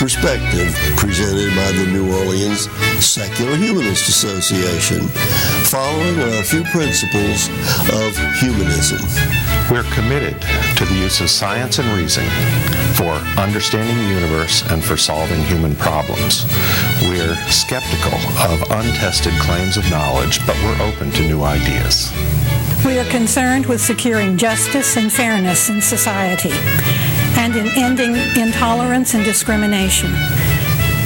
perspective presented by the New Orleans Secular Humanist Association, following a few principles of humanism. We're committed to the use of science and reason for understanding the universe and for solving human problems. We're skeptical of untested claims of knowledge, but we're open to new ideas. We are concerned with securing justice and fairness in society and in ending intolerance and discrimination.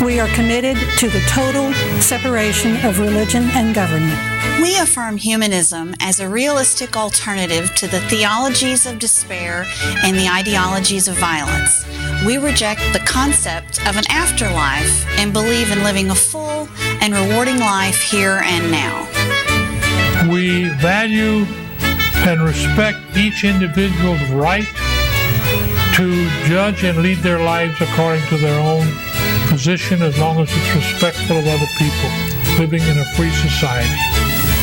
We are committed to the total separation of religion and government. We affirm humanism as a realistic alternative to the theologies of despair and the ideologies of violence. We reject the concept of an afterlife and believe in living a full and rewarding life here and now. We value and respect each individual's right to judge and lead their lives according to their own position, as long as it's respectful of other people, living in a free society.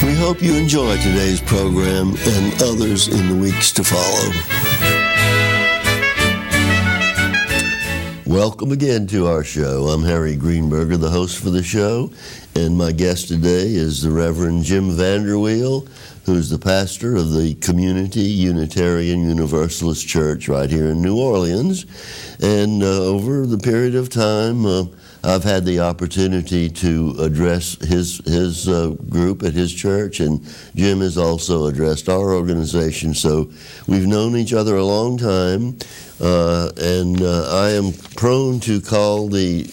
We hope you enjoy today's program and others in the weeks to follow. Welcome again to our show. I'm Harry Greenberger, the host for the show, and my guest today is the Reverend Jim VanderWeele, who's the pastor of the Community Unitarian Universalist Church right here in New Orleans. And over the period of time, I've had the opportunity to address his group at his church, and Jim has also addressed our organization. So we've known each other a long time, and I am prone to call the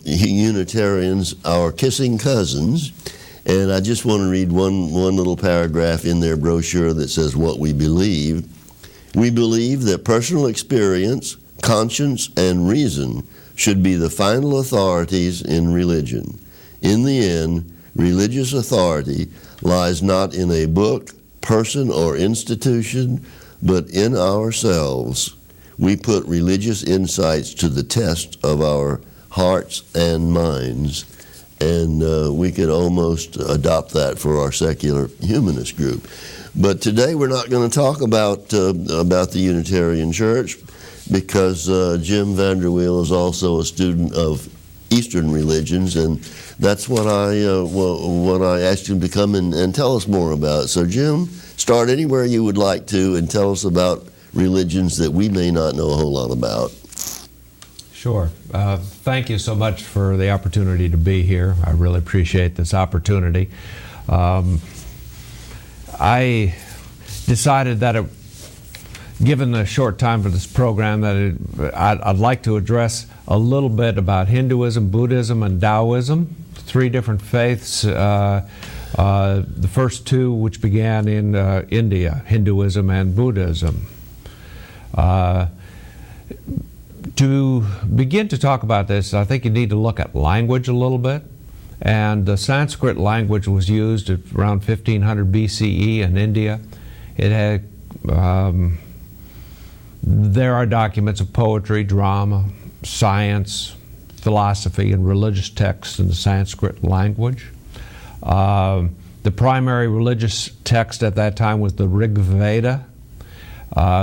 Unitarians our kissing cousins. And I just want to read one little paragraph in their brochure that says what we believe. We believe that personal experience, conscience, and reason should be the final authorities in religion. In the end, religious authority lies not in a book, person, or institution, but in ourselves. We put religious insights to the test of our hearts and minds. And we could almost adopt that for our secular humanist group. But today we're not going to talk about the Unitarian Church, because Jim VanderWeele is also a student of Eastern religions, and that's what I asked him to come and tell us more about. So Jim, start anywhere you would like to and tell us about religions that we may not know a whole lot about. Sure. Thank you so much for the opportunity to be here. I really appreciate this opportunity. I decided that given the short time for this program, that I'd like to address a little bit about Hinduism, Buddhism, and Taoism, three different faiths. The first two, which began in India, Hinduism and Buddhism. To begin to talk about this, I think you need to look at language a little bit. And the Sanskrit language was used at around 1500 BCE in India. It had, there are documents of poetry, drama, science, philosophy, and religious texts in the Sanskrit language. The primary religious text at that time was the Rig Veda,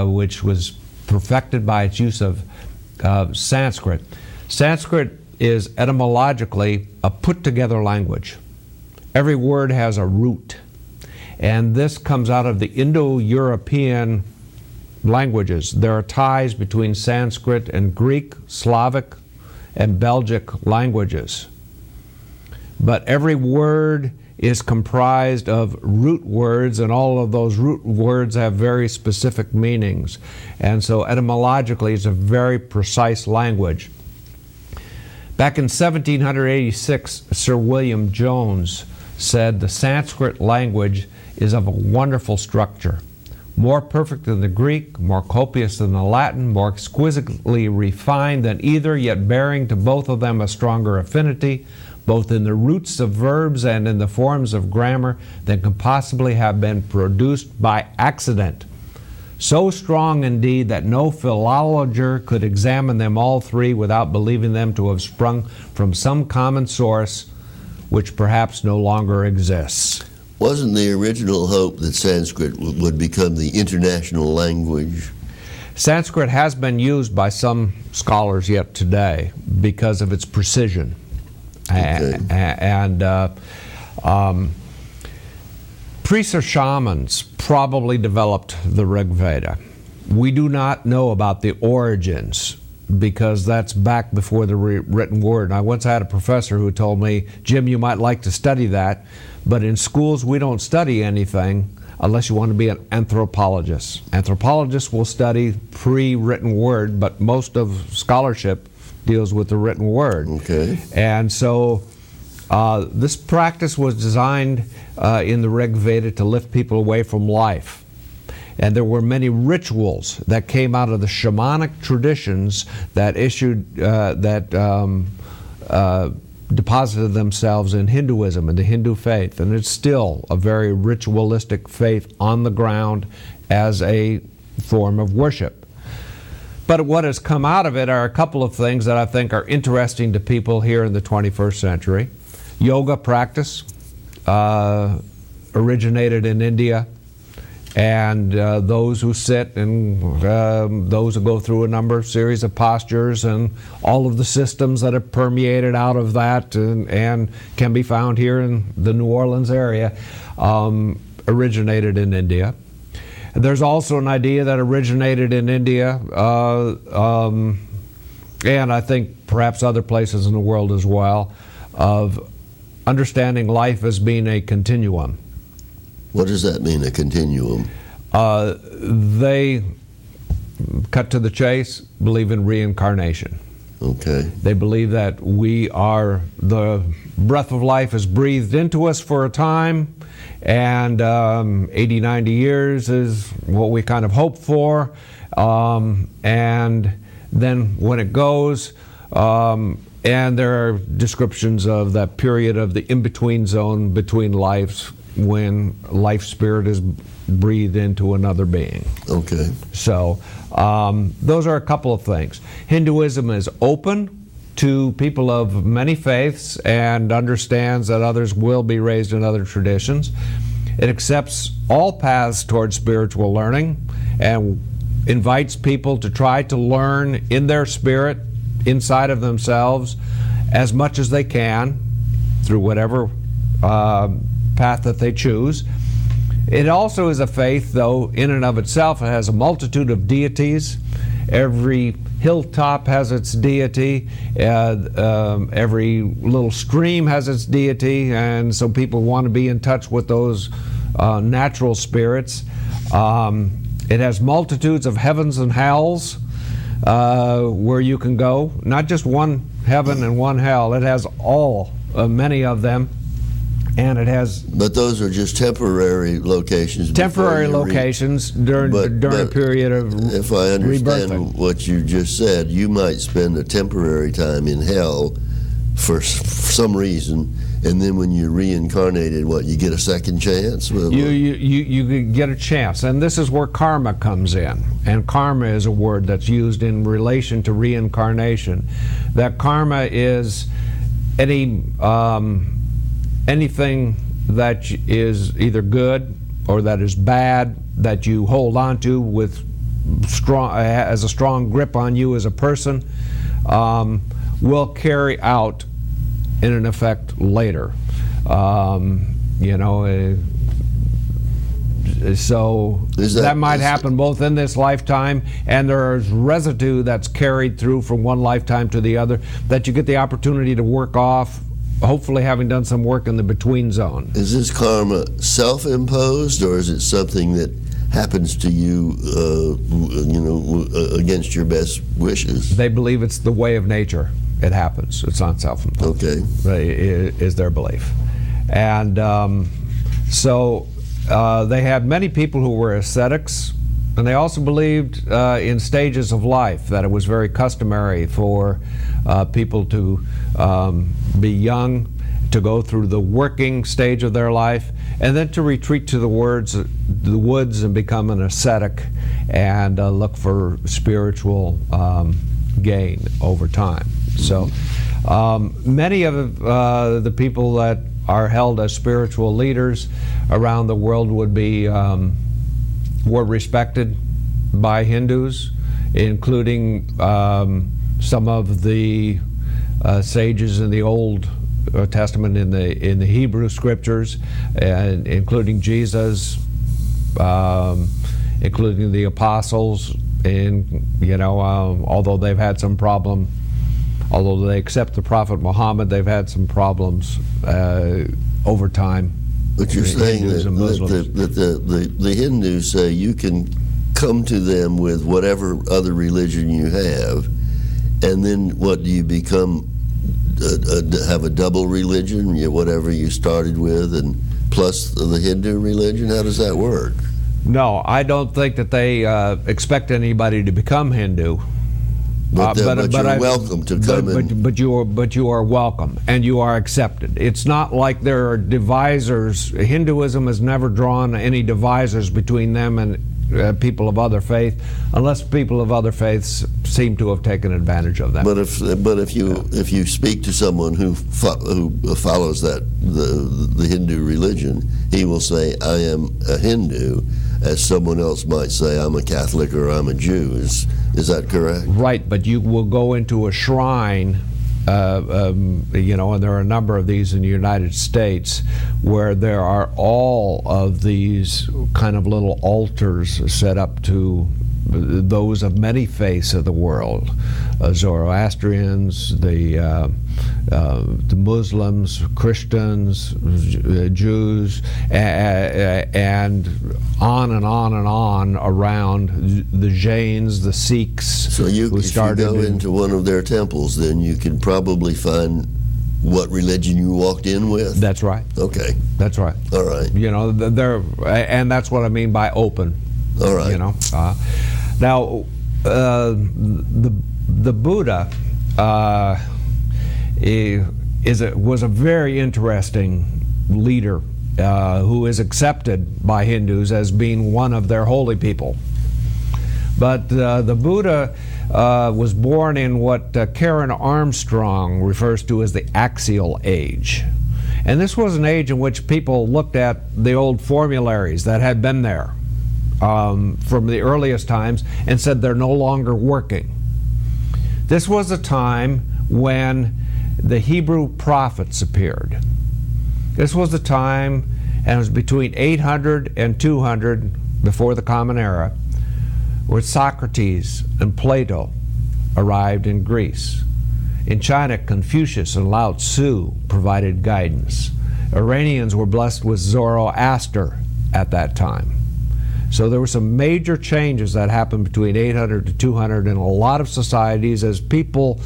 which was perfected by its use of Sanskrit. Sanskrit is etymologically a put-together language. Every word has a root, and this comes out of the Indo-European languages. There are ties between Sanskrit and Greek, Slavic, and Belgic languages. But every word is comprised of root words, and all of those root words have very specific meanings. And so etymologically, it's a very precise language. Back in 1786, Sir William Jones said the Sanskrit language is of a wonderful structure, more perfect than the Greek, more copious than the Latin, more exquisitely refined than either, yet bearing to both of them a stronger affinity, both in the roots of verbs and in the forms of grammar, than can possibly have been produced by accident. So strong indeed that no philologer could examine them all three without believing them to have sprung from some common source which perhaps no longer exists. Wasn't the original hope that Sanskrit would become the international language? Sanskrit has been used by some scholars yet today because of its precision. Okay. Priests or shamans probably developed the Rig Veda. We do not know about the origins because that's back before the written word. And I once had a professor who told me, Jim, you might like to study that, but in schools we don't study anything unless you want to be an anthropologist. Anthropologists will study pre-written word, but most of scholarship deals with the written word. Okay. And so this practice was designed in the Rig Veda to lift people away from life. And there were many rituals that came out of the shamanic traditions that deposited themselves in Hinduism and the Hindu faith. And it's still a very ritualistic faith on the ground as a form of worship. But what has come out of it are a couple of things that I think are interesting to people here in the 21st century. Yoga practice originated in India, and those who sit and those who go through a number of series of postures and all of the systems that have permeated out of that and can be found here in the New Orleans area originated in India. There's also an idea that originated in India and I think perhaps other places in the world as well, of understanding life as being a continuum. What does that mean, a continuum? They, cut to the chase, believe in reincarnation. Okay. They believe that we are, the breath of life is breathed into us for a time, and 80, 90 years is what we kind of hope for, and then when it goes, and there are descriptions of that period of the in-between zone between lives when life spirit is breathed into another being. Okay. So those are a couple of things. Hinduism is open to people of many faiths and understands that others will be raised in other traditions. It accepts all paths towards spiritual learning and invites people to try to learn in their spirit, inside of themselves, as much as they can through whatever path that they choose. It also is a faith, though, in and of itself. It has a multitude of deities. Every hilltop has its deity. Every little stream has its deity, and so people want to be in touch with those natural spirits. It has multitudes of heavens and hells where you can go. Not just one heaven and one hell. It has many of them. And it has... But those are just temporary locations. Temporary locations during a period of if I understand rebirthing. What you just said, you might spend a temporary time in hell for some reason, and then when you're reincarnated, you get a second chance? You get a chance. And this is where karma comes in. And karma is a word that's used in relation to reincarnation. That karma is anything that is either good or that is bad that you hold on to with as a strong grip on you as a person will carry out in an effect later. So that might happen both in this lifetime, and there's residue that's carried through from one lifetime to the other that you get the opportunity to work off, hopefully having done some work in the between zone. Is this karma self-imposed, or is it something that happens to you, against your best wishes? They believe it's the way of nature. It happens. It's not self-imposed. Okay. Is their belief. And so they had many people who were ascetics, and they also believed in stages of life, that it was very customary for people to be young, to go through the working stage of their life, and then to retreat to the woods and become an ascetic and look for spiritual gain over time. So many of the people that are held as spiritual leaders around the world were respected by Hindus. including some of the sages in the Old Testament in the Hebrew Scriptures, and including Jesus, including the apostles, and although they've had some problem, although they accept the Prophet Muhammad, they've had some problems over time. But you're saying Hindus and Muslims. that the Hindus say you can come to them with whatever other religion you have, and then what, do you become have a double religion, whatever you started with, and plus the Hindu religion? How does that work? No, I don't think that they expect anybody to become Hindu. But you're welcome to come in. But you are welcome, and you are accepted. It's not like there are divisors. Hinduism has never drawn any divisors between them and people of other faith, unless people of other faiths seem to have taken advantage of that. But if you speak to someone who follows the Hindu religion, he will say, "I am a Hindu," as someone else might say, "I'm a Catholic" or "I'm a Jew." Is that correct? Right, but you will go into a shrine, and there are a number of these in the United States, where there are all of these kind of little altars set up to those of many faiths of the world, Zoroastrians, the Muslims, Christians, Jews, and on and on and on around, the Jains, the Sikhs. So if you go into one of their temples, then you can probably find what religion you walked in with? That's right. Okay. That's right. All right. And that's what I mean by open. All right. Now, the Buddha was a very interesting leader who is accepted by Hindus as being one of their holy people. But the Buddha was born in what Karen Armstrong refers to as the axial age. And this was an age in which people looked at the old formularies that had been there from the earliest times and said they're no longer working. This was a time when the Hebrew prophets appeared. This was the time, and it was between 800 and 200 before the Common Era, where Socrates and Plato arrived in Greece. In China, Confucius and Lao Tzu provided guidance. Iranians were blessed with Zoroaster at that time. So there were some major changes that happened between 800 to 200 in a lot of societies as people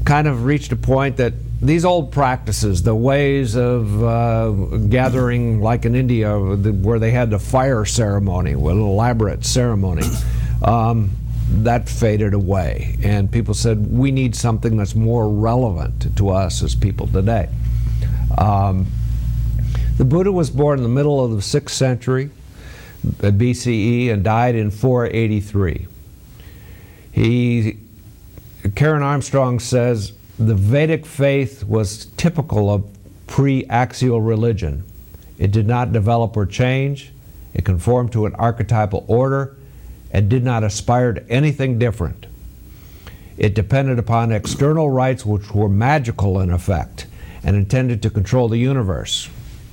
kind of reached a point that these old practices, the ways of gathering, like in India, where they had the fire ceremony, with an elaborate ceremony, that faded away. And people said, we need something that's more relevant to us as people today. The Buddha was born in the middle of the 6th century BCE and died in 483. Karen Armstrong says the Vedic faith was typical of pre-axial religion. It did not develop or change. It conformed to an archetypal order and did not aspire to anything different. It depended upon external rites which were magical in effect and intended to control the universe.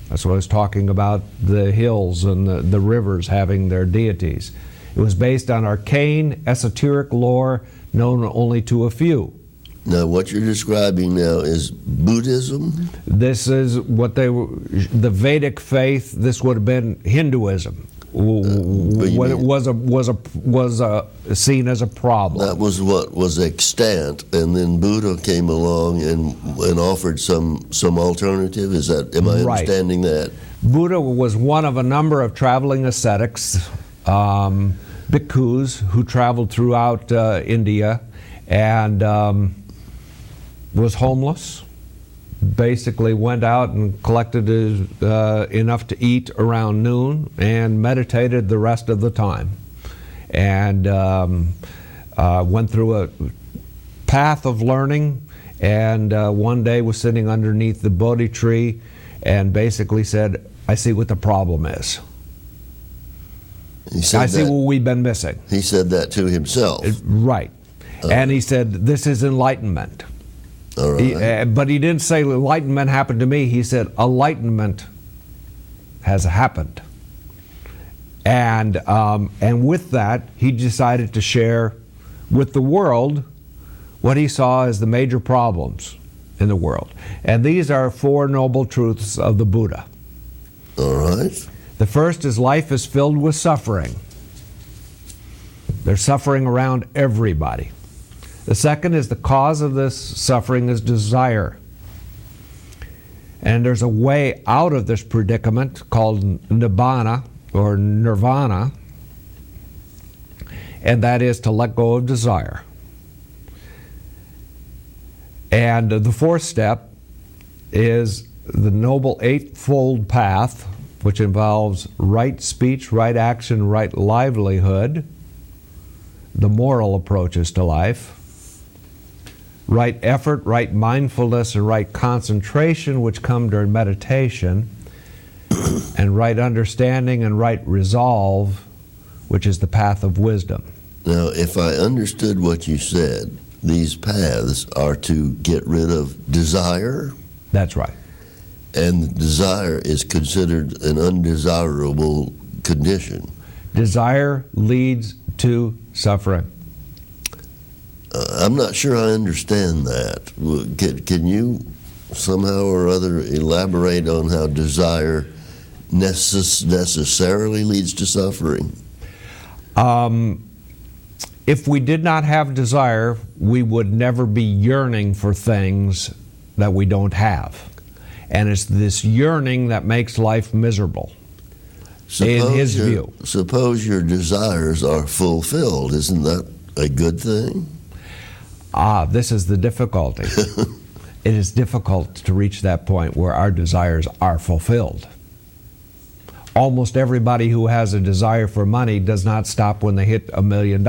That's what I was talking about, the hills and the rivers having their deities. It was based on arcane, esoteric lore known only to a few. Now, what you're describing now is Buddhism? This is what the Vedic faith. This would have been Hinduism. Was seen as a problem. That was what was extant, and then Buddha came along and offered some alternative. Am I understanding that? Buddha was one of a number of traveling ascetics, bhikkhus, who traveled throughout India and was homeless. Basically went out and collected enough to eat around noon and meditated the rest of the time, and went through a path of learning, and one day was sitting underneath the Bodhi tree and basically said, I see what the problem is. He said I see that, what we've been missing. he said that to himself. Right. And he said, this is enlightenment. All right. But he didn't say enlightenment happened to me. He said enlightenment has happened. And with that, he decided to share with the world what he saw as the major problems in the world. And these are 4 noble truths of the Buddha. All right. The first is life is filled with suffering. There's suffering around everybody. The second is the cause of this suffering is desire. And there's a way out of this predicament called nibbana or nirvana, and that is to let go of desire. And the 4th step is the Noble Eightfold Path, which involves right speech, right action, right livelihood, the moral approaches to life, right effort, right mindfulness, and right concentration, which come during meditation, and right understanding and right resolve, which is the path of wisdom. Now, if I understood what you said, these paths are to get rid of desire, That's right. and desire is considered an undesirable condition. Desire leads to suffering. I'm not sure I understand that. Can you somehow or other elaborate on how desire necessarily leads to suffering? If we did not have desire, we would never be yearning for things that we don't have. And it's this yearning that makes life miserable, in his view. Suppose your desires are fulfilled. Isn't that a good thing? This is the difficulty. It is difficult to reach that point where our desires are fulfilled. Almost everybody who has a desire for money does not stop when they hit $1 million,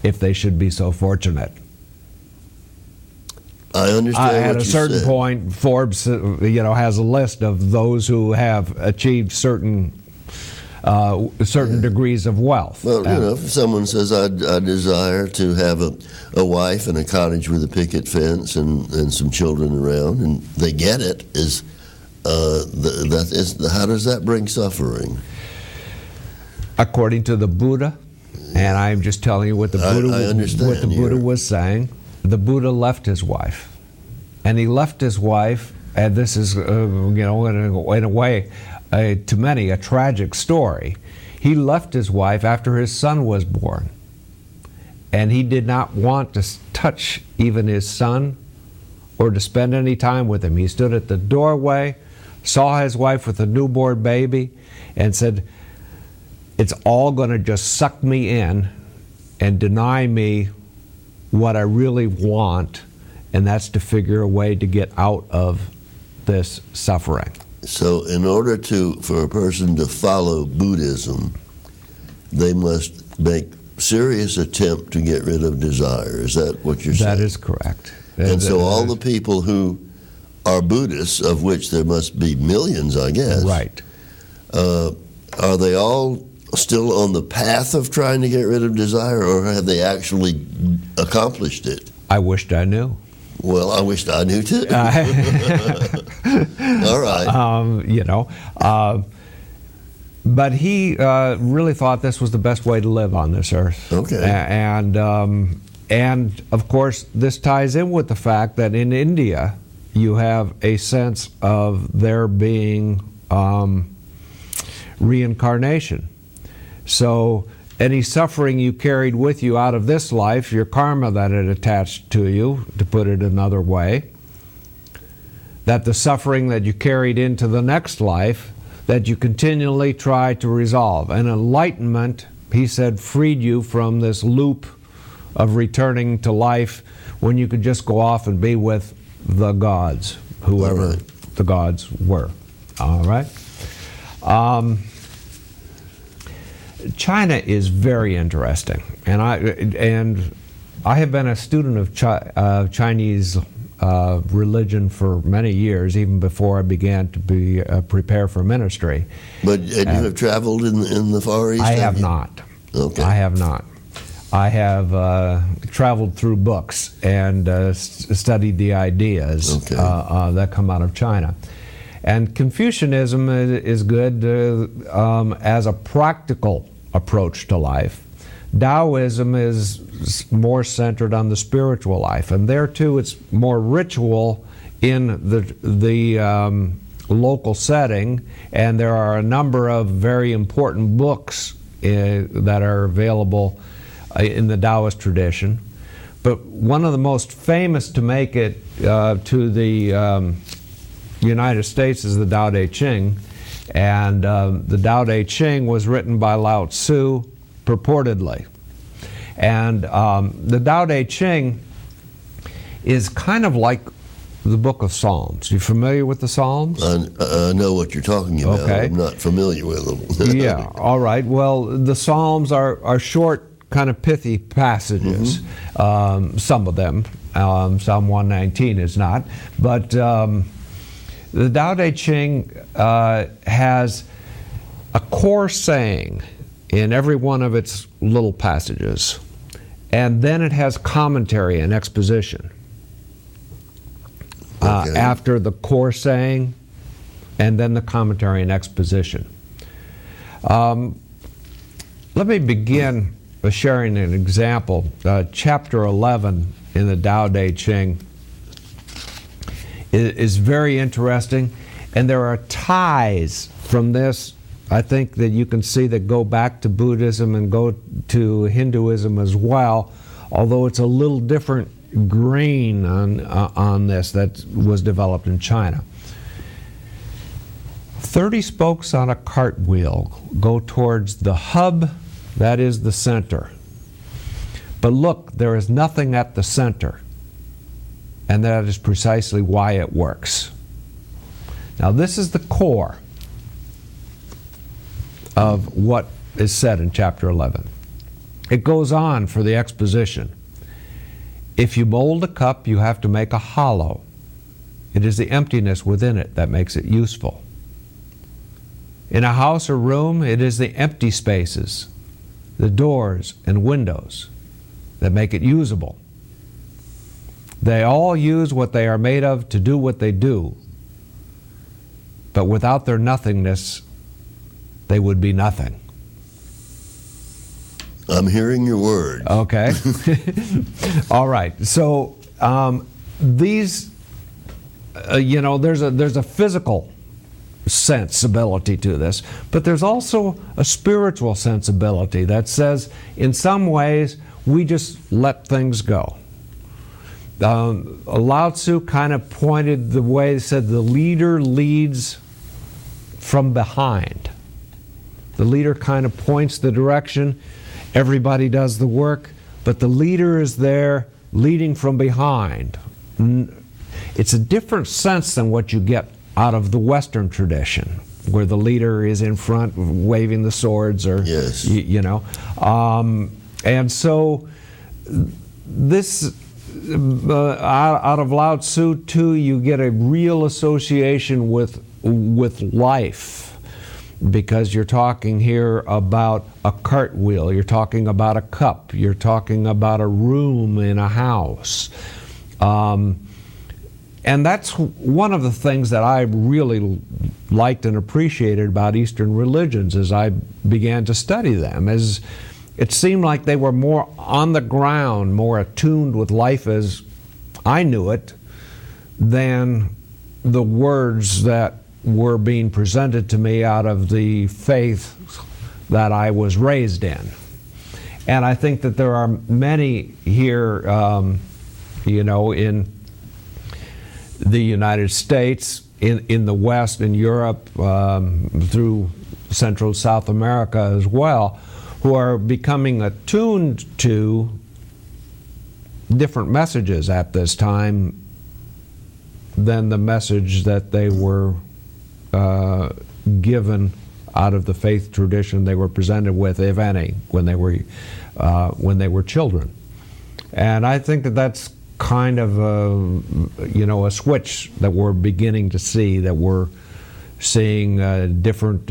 if they should be so fortunate. I understand At what a you certain said. point, Forbes, has a list of those who have achieved certain degrees of wealth. Well, if someone says, I desire to have a wife and a cottage with a picket fence and some children around, and they get it, how does that bring suffering? According to the Buddha, and I'm just telling you what the Buddha was saying, the Buddha left his wife. And he left his wife, and this is, in a way, to many, a tragic story. He left his wife after his son was born. And he did not want to touch even his son or to spend any time with him. He stood at the doorway, saw his wife with a newborn baby, and said, it's all going to just suck me in and deny me what I really want, and that's to figure a way to get out of this suffering. So in order for a person to follow Buddhism, they must make serious attempt to get rid of desire. Is that what you're saying? That is correct. And so all the people who are Buddhists, of which there must be millions, I guess. Right. Are they all still on the path of trying to get rid of desire, or have they actually accomplished it? I wished I knew. Well, I wished I knew too. All right. But he really thought this was the best way to live on this earth. Okay. And of course, this ties in with the fact that in India, you have a sense of there being reincarnation. So any suffering you carried with you out of this life, your karma that it attached to you, to put it another way, that the suffering that you carried into the next life, that you continually try to resolve. And enlightenment, he said, freed you from this loop of returning to life when you could just go off and be with the gods, whoever the gods were. All right? China is very interesting, and I have been a student of Chinese religion for many years, even before I began to be prepare for ministry. But you have traveled in the Far East? I have not. Okay. I have not. I have traveled through books and studied the ideas that come out of China. And Confucianism is good as a practical approach to life. Taoism is more centered on the spiritual life, and there too it's more ritual in the local setting, and there are a number of very important books that are available in the Taoist tradition. But one of the most famous to make it to the United States is the Tao Te Ching, and the Tao Te Ching was written by Lao Tzu, purportedly. And the Tao Te Ching is kind of like the book of Psalms. You familiar with the Psalms? I know what you're talking about. Okay. I'm not familiar with them. Yeah, all right. Well, the Psalms are short, kind of pithy passages. Some of them. Psalm 119 is not. But the Tao Te Ching has a core saying in every one of its little passages, and then it has commentary and exposition after the core saying, and then the commentary and exposition. Let me begin by sharing an example. Chapter 11 in the Tao Te Ching is very interesting, and there are ties from this, I think, that you can see that go back to Buddhism and go to Hinduism as well, although it's a little different grain on this that was developed in China. 30 spokes on a cartwheel go towards the hub, that is the center. But look, there is nothing at the center, and that is precisely why it works. Now this is the core of what is said in chapter 11. It goes on for the exposition. If you mold a cup, you have to make a hollow. It is the emptiness within it that makes it useful. In a house or room, it is the empty spaces, the doors and windows, that make it usable. They all use what they are made of to do what they do, but without their nothingness, they would be nothing. I'm hearing your words. Okay. All right. So these, there's a physical sensibility to this, but there's also a spiritual sensibility that says, in some ways, we just let things go. Lao Tzu kind of pointed the way, he said, the leader leads from behind. The leader kind of points the direction, everybody does the work, but the leader is there leading from behind. It's a different sense than what you get out of the Western tradition, where the leader is in front waving the swords, or yes. And so this out of Lao Tzu too, you get a real association with life, because you're talking here about a cartwheel, you're talking about a cup, you're talking about a room in a house. And that's one of the things that I really liked and appreciated about Eastern religions as I began to study them, is it seemed like they were more on the ground, more attuned with life as I knew it, than the words that were being presented to me out of the faith that I was raised in. And I think that there are many here, in the United States, in the West, in Europe, through Central South America as well, who are becoming attuned to different messages at this time than the message that they were given out of the faith tradition they were presented with, if any, when they were children. And I think that that's kind of a switch that we're beginning to see, that we're seeing different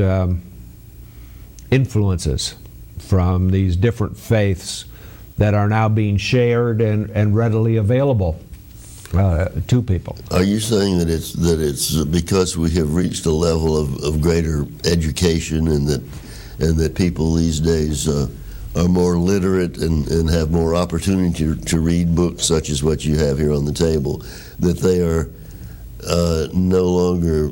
influences from these different faiths that are now being shared and readily available to people. Are you saying that it's because we have reached a level of greater education, and that people these days are more literate and have more opportunity to read books such as what you have here on the table, that they are no longer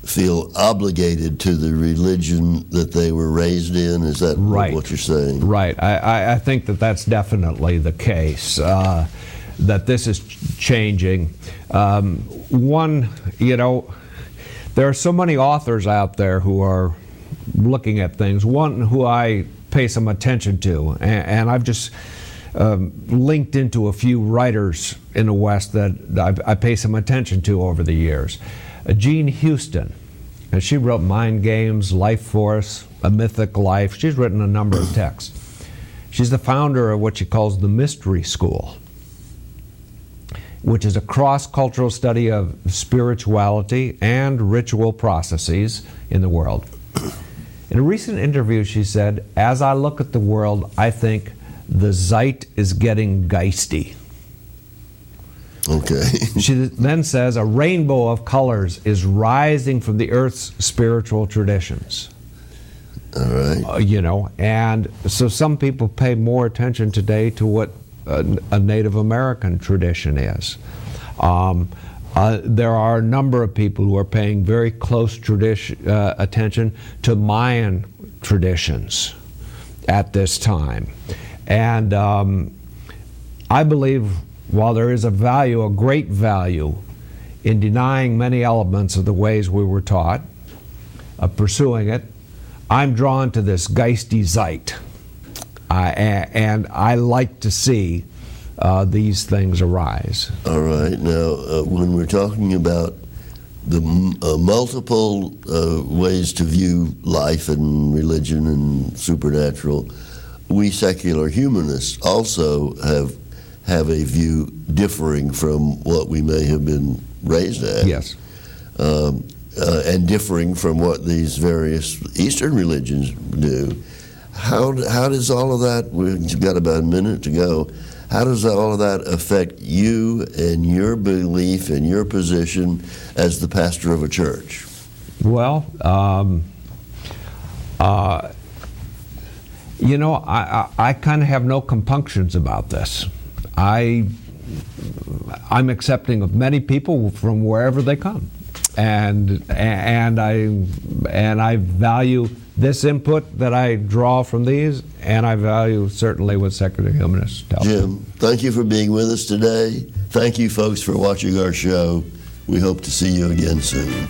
feel obligated to the religion that they were raised in? Is that right. what you're saying? Right. I think that's definitely the case, that this is changing. There are so many authors out there who are looking at things. One who I pay some attention to, and I've just linked into a few writers in the West that I pay some attention to over the years. Jean Houston, and she wrote Mind Games, Life Force, A Mythic Life. She's written a number of texts. She's the founder of what she calls the Mystery School, which is a cross-cultural study of spirituality and ritual processes in the world. In a recent interview, she said, "As I look at the world, I think the Zeit is getting geisty." Okay. She then says, "A rainbow of colors is rising from the Earth's spiritual traditions." All right. And so some people pay more attention today to what a Native American tradition is. There are a number of people who are paying very close attention to Mayan traditions at this time. And I believe, while there is a great value in denying many elements of the ways we were taught, of pursuing it, I'm drawn to this geisty Zeit. And I like to see these things arise. All right. Now, when we're talking about the multiple ways to view life and religion and supernatural, we secular humanists also have a view differing from what we may have been raised at. Yes. And differing from what these various Eastern religions do. How does all of that, we've got about a minute to go, how does all of that affect you and your belief and your position as the pastor of a church? Well, I kind of have no compunctions about this. I'm accepting of many people from wherever they come, and I value this input that I draw from these, and I value certainly what secular humanists tell me. Jim, thank you for being with us today. Thank you, folks, for watching our show. We hope to see you again soon.